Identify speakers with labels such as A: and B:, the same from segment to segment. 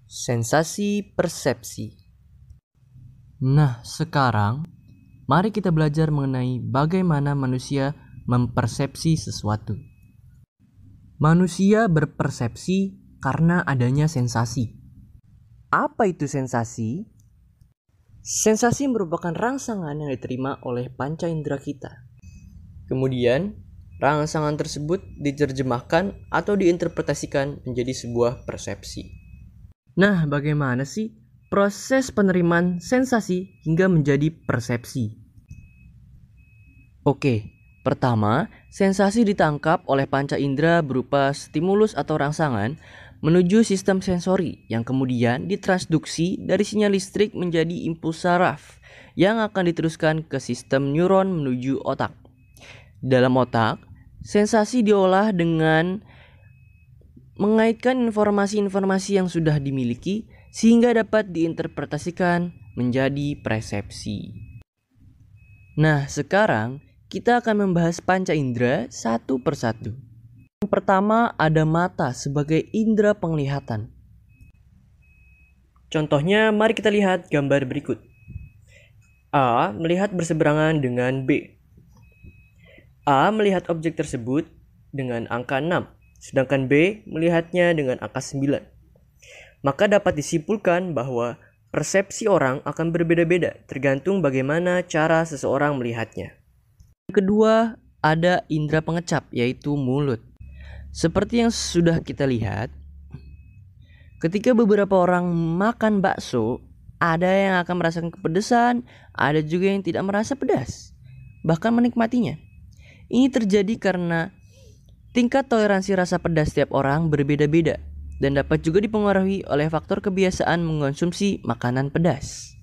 A: Sensasi persepsi. Nah, sekarang mari kita belajar mengenai bagaimana manusia mempersepsi sesuatu. Manusia berpersepsi karena adanya sensasi. Apa itu sensasi? Sensasi merupakan rangsangan yang diterima oleh panca indera kita. Kemudian, rangsangan tersebut diterjemahkan atau diinterpretasikan menjadi sebuah persepsi. Nah, bagaimana sih proses penerimaan sensasi hingga menjadi persepsi? Oke, pertama, sensasi ditangkap oleh panca indera berupa stimulus atau rangsangan menuju sistem sensori yang kemudian ditransduksi dari sinyal listrik menjadi impuls saraf yang akan diteruskan ke sistem neuron menuju otak. Dalam otak, sensasi diolah dengan mengaitkan informasi-informasi yang sudah dimiliki sehingga dapat diinterpretasikan menjadi persepsi. Nah, sekarang kita akan membahas panca indera satu persatu. Yang pertama ada mata sebagai indera penglihatan. Contohnya, mari kita lihat gambar berikut. A melihat berseberangan dengan B. A melihat objek tersebut dengan angka 6. Sedangkan B melihatnya dengan angka 9. Maka dapat disimpulkan bahwa persepsi orang akan berbeda-beda tergantung bagaimana cara seseorang melihatnya. Yang kedua, ada indera pengecap yaitu mulut. Seperti yang sudah kita lihat, ketika beberapa orang makan bakso, ada yang akan merasakan kepedesan, ada juga yang tidak merasa pedas, bahkan menikmatinya. Ini terjadi karena tingkat toleransi rasa pedas setiap orang berbeda-beda dan dapat juga dipengaruhi oleh faktor kebiasaan mengonsumsi makanan pedas.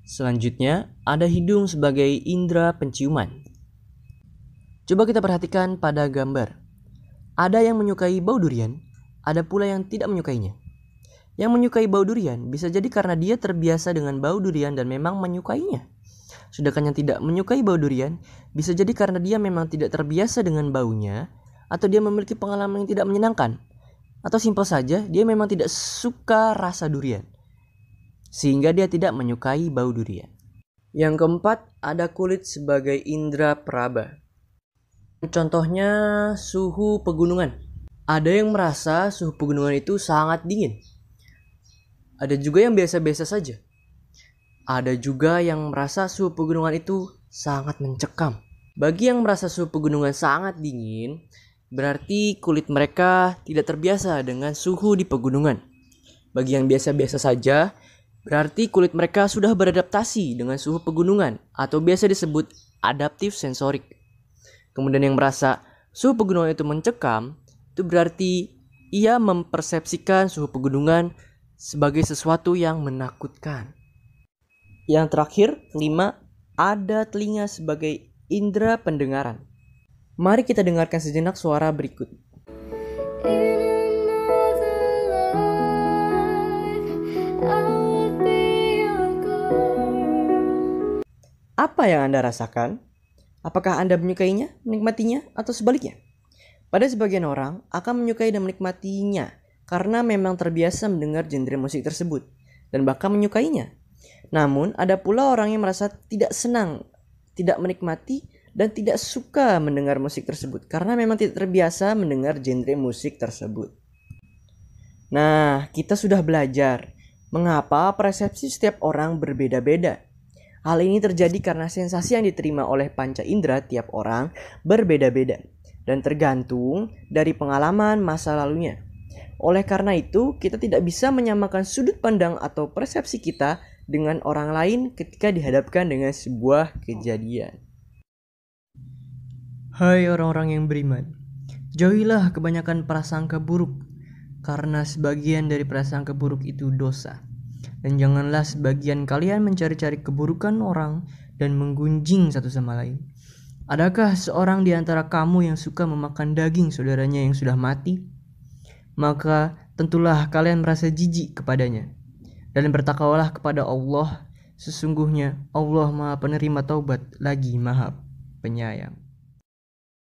A: Selanjutnya, ada hidung sebagai indera penciuman. Coba kita perhatikan pada gambar. Ada yang menyukai bau durian, ada pula yang tidak menyukainya. Yang menyukai bau durian bisa jadi karena dia terbiasa dengan bau durian dan memang menyukainya. Sedangkan yang tidak menyukai bau durian bisa jadi karena dia memang tidak terbiasa dengan baunya, atau dia memiliki pengalaman yang tidak menyenangkan, atau simpel saja dia memang tidak suka rasa durian, sehingga dia tidak menyukai bau durian. Yang keempat, ada kulit sebagai indera peraba. Contohnya suhu pegunungan. Ada yang merasa suhu pegunungan itu sangat dingin. Ada juga yang biasa-biasa saja. Ada juga yang merasa suhu pegunungan itu sangat mencekam. Bagi yang merasa suhu pegunungan sangat dingin, berarti kulit mereka tidak terbiasa dengan suhu di pegunungan. Bagi yang biasa-biasa saja, berarti kulit mereka sudah beradaptasi dengan suhu pegunungan atau biasa disebut adaptif sensorik. Kemudian yang merasa suhu pegunungan itu mencekam, itu berarti ia mempersepsikan suhu pegunungan sebagai sesuatu yang menakutkan. Yang terakhir, 5, ada telinga sebagai indera pendengaran. Mari kita dengarkan sejenak suara berikut. Apa yang Anda rasakan? Apakah Anda menyukainya, menikmatinya, atau sebaliknya? Pada sebagian orang akan menyukai dan menikmatinya karena memang terbiasa mendengar genre musik tersebut dan bahkan menyukainya. Namun ada pula orang yang merasa tidak senang, tidak menikmati, dan tidak suka mendengar musik tersebut karena memang tidak terbiasa mendengar genre musik tersebut. Nah, kita sudah belajar mengapa persepsi setiap orang berbeda-beda. Hal ini terjadi karena sensasi yang diterima oleh panca indera tiap orang berbeda-beda dan tergantung dari pengalaman masa lalunya. Oleh karena itu, kita tidak bisa menyamakan sudut pandang atau persepsi kita dengan orang lain ketika dihadapkan dengan sebuah kejadian. Hai orang-orang yang beriman, jauhilah kebanyakan prasangka buruk, karena sebagian dari prasangka buruk itu dosa. Dan janganlah sebagian kalian mencari-cari keburukan orang dan menggunjing satu sama lain. Adakah seorang di antara kamu yang suka memakan daging saudaranya yang sudah mati? Maka tentulah kalian merasa jijik kepadanya. Dan bertakwalah kepada Allah, sesungguhnya Allah Maha Penerima taubat lagi Maha Penyayang.